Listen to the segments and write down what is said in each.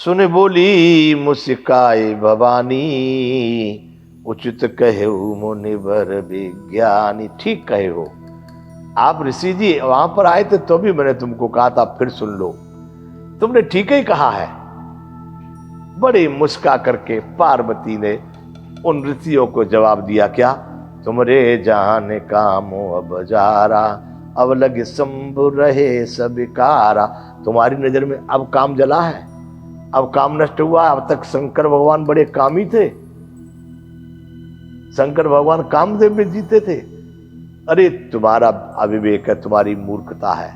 सुन बोली मुस्काए भवानी, उचित कहे मुनिवर विज्ञानी। ठीक कहे हो आप ऋषि जी, वहां पर आए थे तो भी मैंने तुमको कहा था, फिर सुन लो, तुमने ठीक ही कहा है। बड़ी मुस्का करके पार्वती ने उन ऋषियों को जवाब दिया, क्या तुमरे जाने कामो अब जारा, अब लगे शंभु रहे सबिकारा। तुम्हारी नजर में अब काम जला है, अब काम नष्ट हुआ। अब तक शंकर भगवान बड़े कामी थे, शंकर भगवान कामदेव में जीते थे। अरे तुम्हारा अविवेक है, तुम्हारी मूर्खता है।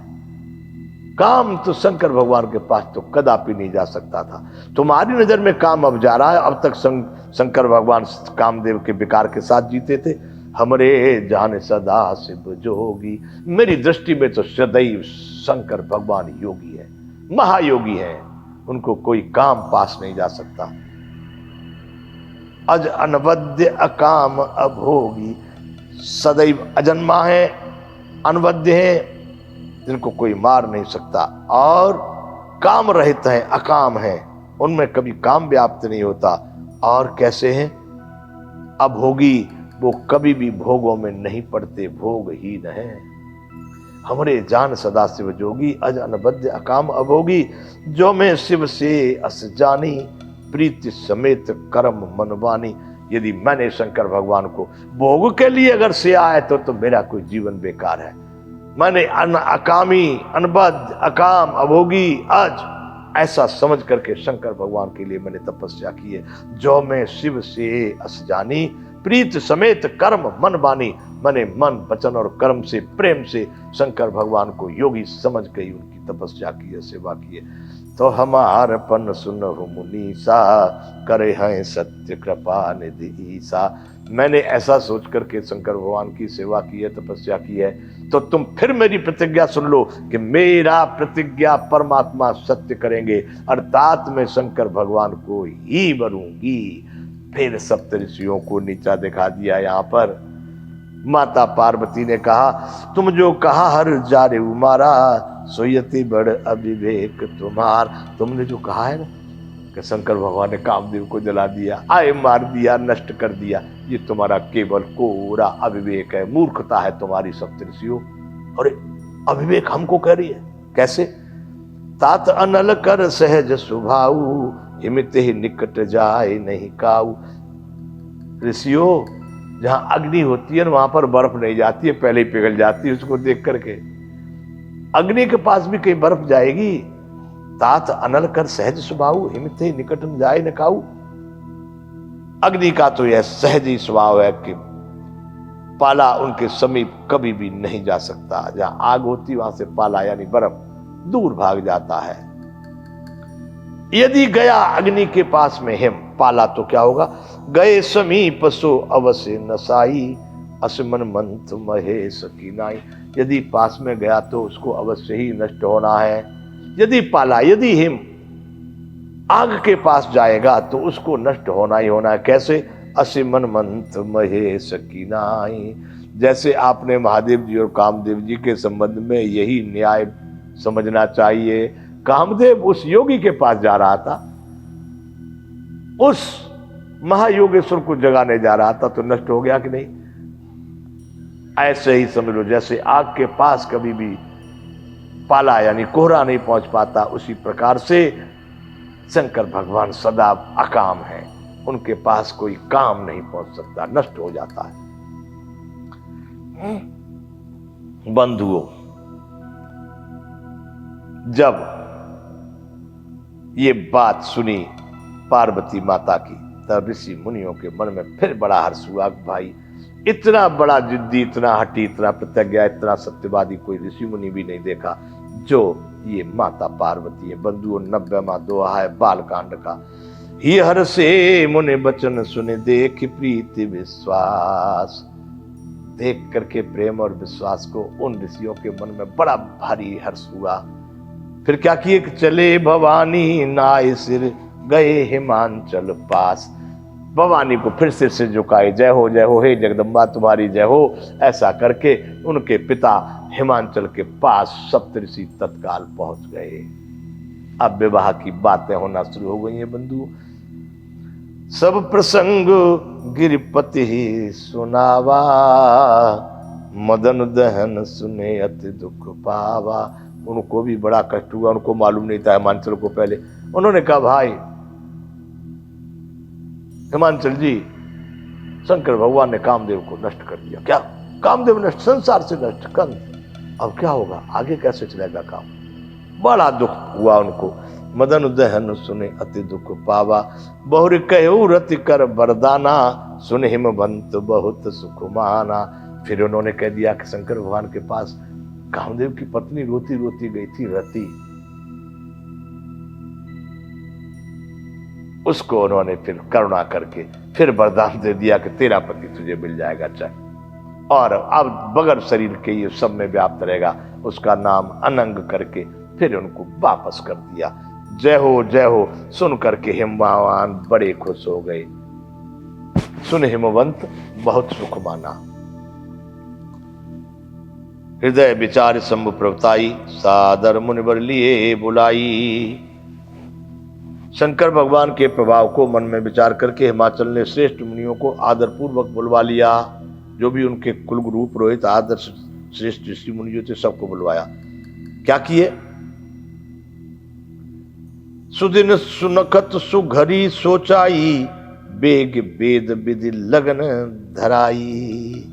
काम तो शंकर भगवान के पास तो कदापि नहीं जा सकता था। तुम्हारी नजर में काम अब जा रहा है। अब तक शंकर भगवान कामदेव के विकार के साथ जीते थे। हमरे जाने सदा शिव जोगी, मेरी दृष्टि में तो सदैव शंकर भगवान योगी है, महायोगी है। उनको कोई काम पास नहीं जा सकता। अज अनवद्य अकाम अभोगी, सदैव अजन्मा है, अनवद्य है, जिनको कोई मार नहीं सकता। और काम रहित है, अकाम है, उनमें कभी काम व्याप्त नहीं होता। और कैसे हैं? अभोगी, वो कभी भी भोगों में नहीं पड़ते, भोग ही न है। हमरे जान सदा शिव जोगी, अज अनबद्ध अकाम अभोगी, जो मैं शिव से अस जानी, प्रीति समेत कर्म मनवानी। यदि मैंने शंकर भगवान को भोग के लिए अगर से आए तो मेरा कोई जीवन बेकार है। मैंने अकामी, अनबद्ध, अकाम, अभोगी, अज ऐसा समझ करके शंकर भगवान के लिए मैंने तपस्या की है। जो मैं शिव से अस जानी, प्रीत समेत कर्म मन बानी। मैंने मन, वचन और कर्म से, प्रेम से शंकर भगवान को योगी समझ के उनकी तपस्या की है, सेवा की है। तो हमार पन सुनहु मुनीसा, करे हैं सत्य कृपा निधि ईसा। मैंने ऐसा सोच करके शंकर भगवान की सेवा की है, तपस्या की है। तो तुम फिर मेरी प्रतिज्ञा सुन लो कि मेरा प्रतिज्ञा परमात्मा सत्य करेंगे, अर्थात मैं शंकर भगवान को ही वरूंगी। फिर सप्तऋषियों को नीचा दिखा दिया। यहाँ पर माता पार्वती ने कहा, तुम जो कहा हर जारे उमारा, सोयति बड़ अविवेक तुम्हार। तुमने जो कहा है ना कि शंकर भगवान ने कामदेव को जला दिया, आए मार दिया, नष्ट कर दिया, ये तुम्हारा केवल कोरा अविवेक है, मूर्खता है तुम्हारी सप्तऋषियों। और अविवेक हमको कह रही है, कैसे? तात अनल कर सहज सुभाऊ, हिमित ही निकट जाए नहीं काऊ। ऋषियों, जहां अग्नि होती है वहां पर बर्फ नहीं जाती है, पहले ही पिघल जाती है उसको देख करके। अग्नि के पास भी कहीं बर्फ जाएगी? तात अनल कर सहज स्वभाव, हिमित ही निकट न जाए न काऊ। अग्नि का तो यह सहज ही स्वभाव है कि पाला उनके समीप कभी भी नहीं जा सकता। जहां आग होती वहां से पाला यानी बर्फ दूर भाग जाता है। यदि गया अग्नि के पास में हिम, पाला तो क्या होगा? गए समीप सो अवश्य नसाई, असमन मंथ महेश की नाई। यदि पास में गया तो उसको अवश्य ही नष्ट होना है। यदि पाला, यदि हिम आग के पास जाएगा तो उसको नष्ट होना ही होना है। कैसे? असमन मंथ महेश की नाई। जैसे आपने महादेव जी और कामदेव जी के संबंध में यही न्याय समझना चाहिए। कामदेव उस योगी के पास जा रहा था, उस महायोगेश्वर को जगाने जा रहा था, तो नष्ट हो गया कि नहीं? ऐसे ही समझ लो, जैसे आग के पास कभी भी पाला यानी कोहरा नहीं पहुंच पाता, उसी प्रकार से शंकर भगवान सदा अकाम है, उनके पास कोई काम नहीं पहुंच सकता, नष्ट हो जाता है। बंधुओं, जब ये बात सुनी पार्वती माता की, तब ऋषि मुनियों के मन में फिर बड़ा हर्ष हुआ। भाई, इतना बड़ा जिद्दी, इतना हठी, इतना प्रतिज्ञा, इतना सत्यवादी कोई ऋषि मुनि भी नहीं देखा जो ये माता पार्वती है। बंधुओं, 90वां दोहा है बालकांड का। ही हर से मुनि बचन सुने, देख प्रीति विश्वास। देख करके प्रेम और विश्वास को उन ऋषियों के मन में बड़ा भारी हर्ष हुआ। फिर क्या किए? चले भवानी नाय सिर, गए हिमांचल पास। भवानी को फिर सिर से झुकाए, जय हो हे जगदम्बा तुम्हारी जय हो। ऐसा करके उनके पिता हिमांचल के पास सप्तऋषि तत्काल पहुंच गए। अब विवाह की बातें होना शुरू हो गई हैं बंधु। सब प्रसंग गिरिपति ही सुनावा, मदन दहन सुने अति दुख पावा। उनको भी बड़ा कष्ट हुआ, उनको मालूम नहीं था हिमांचल को। पहले उन्होंने कहा भाई हिमांचल जी, शंकर भगवान ने कामदेव को नष्ट कर दिया। क्या कामदेव नष्ट? संसार से नष्ट कंस, अब क्या होगा, आगे कैसे चलेगा काम? बड़ा दुख हुआ उनको। मदन दहन सुने अति दुख पावा, बहुर कहु रति कर बरदाना, सुन हिमवंत बहुत सुख माना। फिर उन्होंने कह दिया कि शंकर भगवान के पास कामदेव की पत्नी रोती रोती गई थी रति, उसको उन्होंने फिर करुणा करके फिर वरदान दे दिया कि तेरा पति तुझे मिल जाएगा चाहे, और अब बगैर शरीर के ये सब में व्याप्त रहेगा। उसका नाम अनंग करके फिर उनको वापस कर दिया। जय हो सुन करके हिमवान बड़े खुश हो गए। सुन हिमवंत बहुत सुख माना। हृदय विचार शंभु प्रवताई, सादर मुनिवर लिए बुलाई। शंकर भगवान के प्रभाव को मन में विचार करके हिमाचल ने श्रेष्ठ मुनियों को आदरपूर्वक बुलवा लिया। जो भी उनके कुल गुरु पुरोहित आदर्श श्रेष्ठ ऋषि मुनि जो थे सबको बुलवाया। क्या किए? सुदिन सुनखत सुघरी सोचाई, बेग वेद विधि लगन धराई।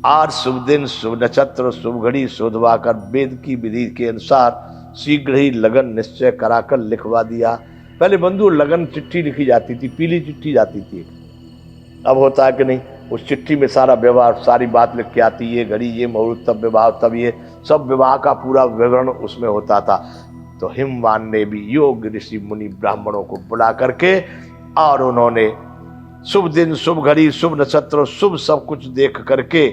आज शुभ दिन शुभ नक्षत्र शुभ घड़ी शोधवा कर वेद की विधि के अनुसार शीघ्र ही लगन निश्चय कराकर लिखवा दिया। पहले बंधु लगन चिट्ठी लिखी जाती थी, पीली चिट्ठी जाती थी। अब होता है कि नहीं, उस चिट्ठी में सारा व्यवहार सारी बात लिख के आती, ये घड़ी ये मुहूर्त तब विवाह तब ये सब विवाह का पूरा विवरण उसमें होता था। तो हिमवान ने भी योग ऋषि मुनि ब्राह्मणों को बुला करके और उन्होंने शुभ दिन शुभ घड़ी शुभ नक्षत्र शुभ सब कुछ देख करके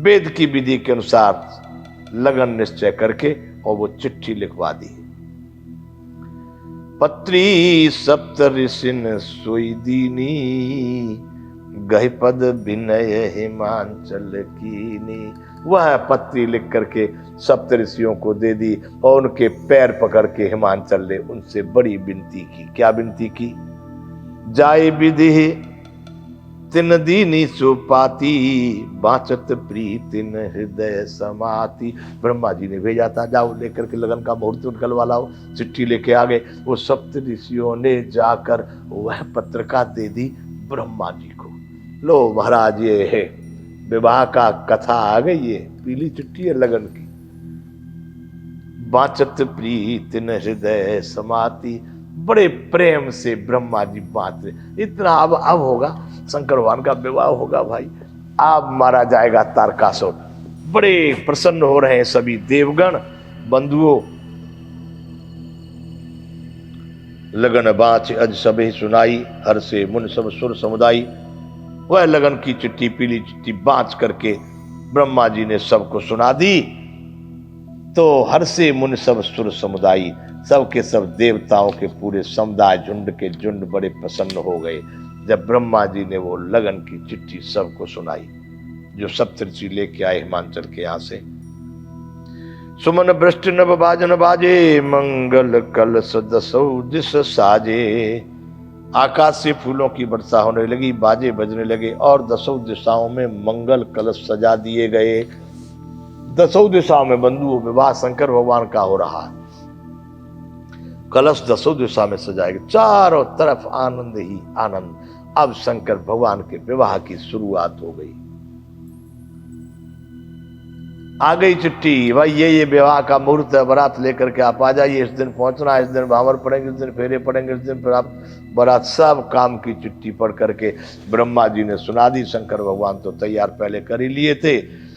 वेद की विधि के अनुसार लगन निश्चय करके और वो चिट्ठी लिखवा दी। पत्री सप्त ऋषिन सोई दीनी, गहि पद विनय हिमांचल कीनी। वह पत्री लिख करके सप्त ऋषियों को दे दी और उनके पैर पकड़ के हिमांचल ने उनसे बड़ी विनती की। क्या विनती की? जाय विधि तिन दीनी सुपाती, बाचत प्रीतिन हृदय समाती। ब्रह्मा जी ने भेजा था, जाओ लेकर के लगन का मुहूर्त निकलवा लाओ। चिट्ठी लेके आ गए। वो सप्त ऋषियों ने जाकर वह पत्रिका दे दी ब्रह्मा जी को। लो महाराज ये है विवाह का कथा आ गई, ये पीली चिट्ठी है लगन की। बाचत प्रीतिन हृदय समाती, बड़े प्रेम से ब्रह्मा जी बात रहे। इतना अब होगा शंकर भगवान का विवाह होगा भाई, अब मारा जाएगा तारकासुर। बड़े प्रसन्न हो रहे हैं सभी देवगण बंधुओं। लगन बाँच अज सबे सुनाई, हर से मुन सब सुर समुदाई। वह लगन की चिट्ठी पीली चिट्ठी बाँच करके ब्रह्मा जी ने सबको सुना दी। तो हर से मुन सब सुर समुदाई, सब के सब देवताओं के पूरे समुदाय झुंड के झुंड बड़े प्रसन्न हो गए जब ब्रह्मा जी ने वो लगन की चिट्ठी सबको सुनाई जो सप्तऋषि लेके आए हिमांचल के यहाँ से। सुमन वृष्टि नभ बाजन बाजे, मंगल कलश दसौ दिस साजे। आकाश से फूलों की वर्षा होने लगी, बाजे बजने लगे और दसों दिशाओं में मंगल कलश सजा दिए गए। दसों दिशाओं में बंधु विवाह शंकर भगवान का हो रहा है। कलश दसों दिशा में सजाएगा, चारों तरफ आनंद ही आनंद। अब शंकर भगवान के विवाह की शुरुआत हो गई। आ गई चिट्ठी, भाई ये विवाह का मुहूर्त है, बारात लेकर के आप आ जाइए, इस दिन पहुंचना है, इस दिन भावर पड़ेंगे, इस दिन फेरे पड़ेंगे, इस दिन फिर आप बारात। सब काम की चिट्ठी पढ़ करके ब्रह्मा जी ने सुना दी। शंकर भगवान तो तैयार पहले कर ही लिए थे।